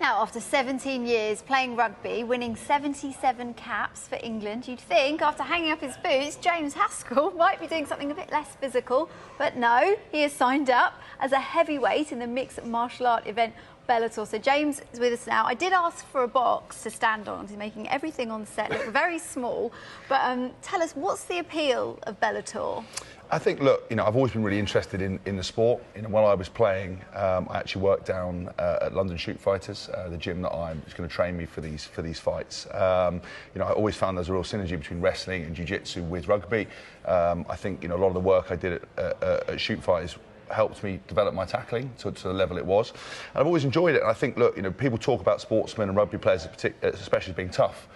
Now, after 17 years playing rugby, winning 77 caps for England, you'd think after hanging up his boots, James Haskell might be doing something a bit less physical. But no, he has signed up as a heavyweight in the mixed martial art event Bellator. So James is with us now. I did ask for a box to stand on. He's making everything on set look very small. But tell us, what's the appeal of Bellator? I think, look, I've always been really interested in the sport. While I was playing, I actually worked down at London Shoot Fighters, the gym that I'm going to train me for these fights. I always found there's a real synergy between wrestling and jiu-jitsu with rugby. I think, a lot of the work I did at Shoot Fighters helped me develop my tackling to the level it was. And I've always enjoyed it. And I think, look, people talk about sportsmen and rugby players, especially as being tough.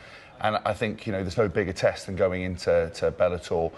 And I think, there's no bigger test than going into Bellator.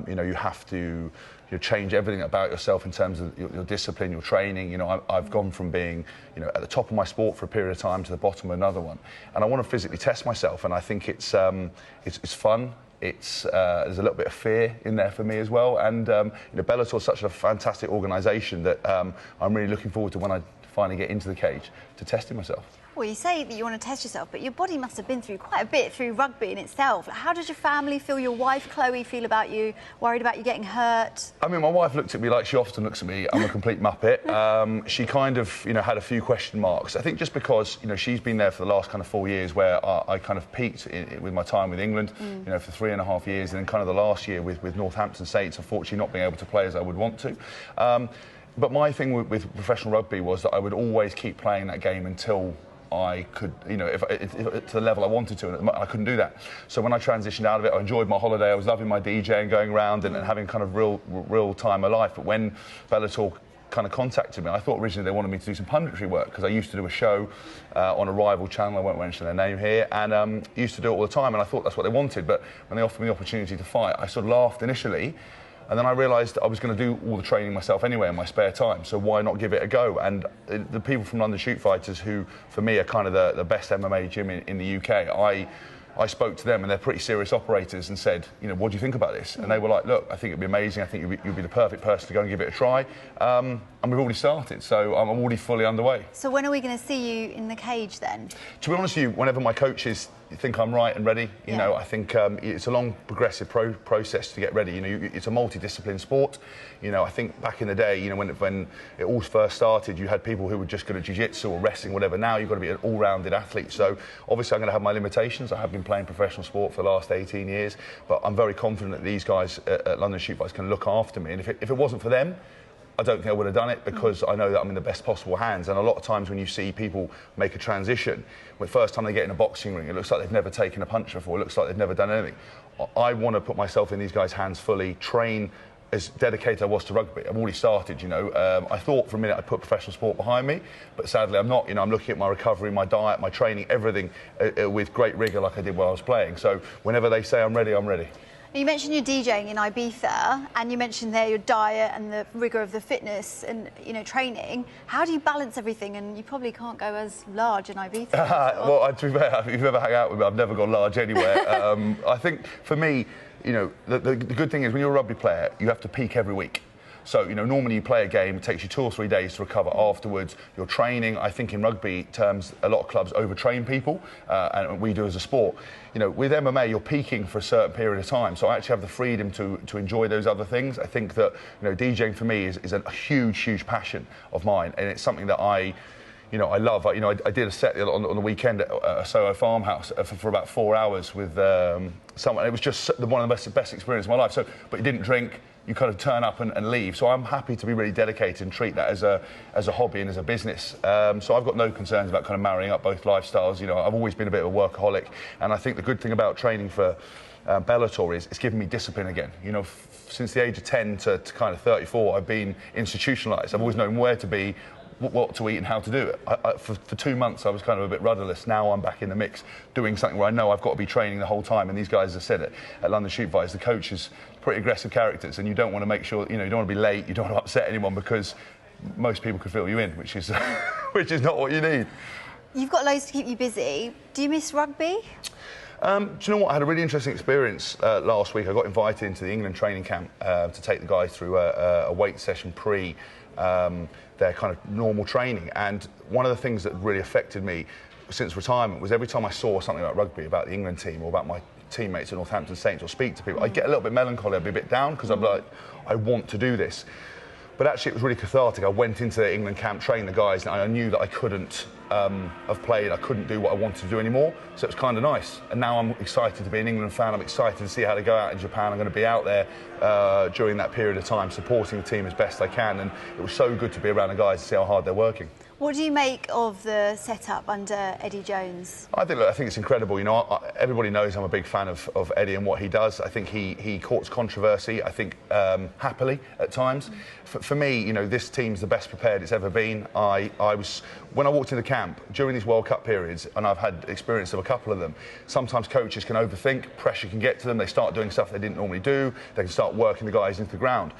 You have to change everything about yourself in terms of your discipline, your training. I've gone from being, at the top of my sport for a period of time to the bottom of another one. And I want to physically test myself. And I think it's fun. There's a little bit of fear in there for me as well. And, Bellator is such a fantastic organisation that I'm really looking forward to when I finally get into the cage to testing myself. Well, you say that you want to test yourself, but your body must have been through quite a bit through rugby in itself. How does your family feel, your wife, Chloe, feel about you, worried about you getting hurt? I mean, my wife looked at me like she often looks at me. I'm a complete muppet. She kind of, had a few question marks. I think just because, she's been there for the last kind of 4 years where I kind of peaked with my time with England, for 3.5 years, and then kind of the last year with Northampton Saints, unfortunately not being able to play as I would want to. But my thing with professional rugby was that I would always keep playing that game until I could, if to the level I wanted to, and I couldn't do that. So when I transitioned out of it, I enjoyed my holiday. I was loving my DJing, going around and having kind of real time of life. But when Bellator kind of contacted me, I thought originally they wanted me to do some punditry work because I used to do a show on a rival channel. I won't mention their name here, and used to do it all the time. And I thought that's what they wanted. But when they offered me the opportunity to fight, I sort of laughed initially. And then I realised I was going to do all the training myself anyway in my spare time, so why not give it a go? And the people from London Shoot Fighters, who for me are kind of the best MMA gym in the UK, I spoke to them, and they're pretty serious operators, and said, what do you think about this? And they were like, look, I think it'd be amazing. I think you'll be the perfect person to go and give it a try. And we've already started, so I'm already fully underway. So when are we going to see you in the cage then? To be honest with you, whenever my coaches think I'm right and ready, I think it's a long, progressive process to get ready. It's a multidiscipline sport. I think back in the day, when it all first started, you had people who were just good at jiu-jitsu or wrestling, whatever. Now you've got to be an all-rounded athlete. So obviously I'm going to have my limitations. I have been playing professional sport for the last 18 years, but I'm very confident that these guys at London Shoot Fighters can look after me. And if it wasn't for them, I don't think I would have done it, because I know that I'm in the best possible hands. And a lot of times when you see people make a transition, the first time they get in a boxing ring, it looks like they've never taken a punch before, it looks like they've never done anything. I want to put myself in these guys' hands fully, train as dedicated I was to rugby. I've already started, I thought for a minute I'd put professional sport behind me, but sadly I'm not. I'm looking at my recovery, my diet, my training, everything with great rigour like I did when I was playing. So whenever they say I'm ready, I'm ready. You mentioned your DJing in Ibiza, and you mentioned there your diet and the rigour of the fitness and training. How do you balance everything? And you probably can't go as large in Ibiza. Well, to be fair, if you've ever hung out with me, I've never gone large anywhere. I think for me, the good thing is when you're a rugby player, you have to peak every week. So, normally you play a game, it takes you 2 or 3 days to recover afterwards. Your training, I think in rugby terms, a lot of clubs overtrain people, and we do as a sport. With MMA, you're peaking for a certain period of time, so I actually have the freedom to enjoy those other things. I think that, DJing for me is a huge passion of mine, and it's something that I love. I did a set on the weekend at a Soho farmhouse for about 4 hours with someone. It was just one of the best experiences of my life. So, but you didn't drink. You kind of turn up and leave. So I'm happy to be really dedicated and treat that as a hobby and as a business. So I've got no concerns about kind of marrying up both lifestyles. I've always been a bit of a workaholic, and I think the good thing about training for Bellator is it's given me discipline again. Since the age of 10 to kind of 34, I've been institutionalised. I've always known where to be, what to eat and how to do it. For 2 months I was kind of a bit rudderless. Now I'm back in the mix doing something where I know I've got to be training the whole time, and these guys have said it at London Shoot Fighters, the coaches, pretty aggressive characters, and you don't want to make sure, you don't want to be late, you don't want to upset anyone, because most people could fill you in, which is which is not what you need. You've got loads to keep you busy. Do you miss rugby? Do you know what? I had a really interesting experience last week. I got invited into the England training camp to take the guys through a weight session pre their kind of normal training. And one of the things that really affected me since retirement was every time I saw something about rugby, about the England team or about my teammates at Northampton Saints or speak to people, I'd get a little bit melancholy, I'd be a bit down because I'm like, I want to do this. But actually it was really cathartic. I went into the England camp, trained the guys, and I knew that I couldn't have played, I couldn't do what I wanted to do anymore, so it was kind of nice. And now I'm excited to be an England fan, I'm excited to see how they go out in Japan. I'm going to be out there during that period of time supporting the team as best I can, and it was so good to be around the guys to see how hard they're working. What do you make of the setup under Eddie Jones? I think it's incredible. You know, everybody knows I'm a big fan of Eddie and what he does. I think he courts controversy, I think, happily at times. For me, you know, this team's the best prepared it's ever been. When I walked into camp during these World Cup periods, and I've had experience of a couple of them, sometimes coaches can overthink, pressure can get to them, they start doing stuff they didn't normally do, they can start working the guys into the ground.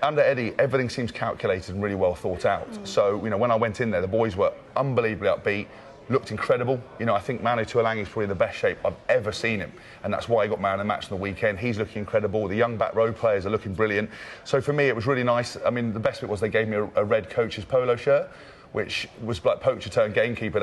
Under Eddie, everything seems calculated and really well thought out. So, you know, when I went in there, the boys were unbelievably upbeat, looked incredible. You know, I think Manu Tuolangi is probably in the best shape I've ever seen him, and that's why he got man of the match on the weekend. He's looking incredible. The young back row players are looking brilliant. So for me, it was really nice. I mean, the best bit was they gave me a red coach's polo shirt, which was like poacher turned gamekeeper.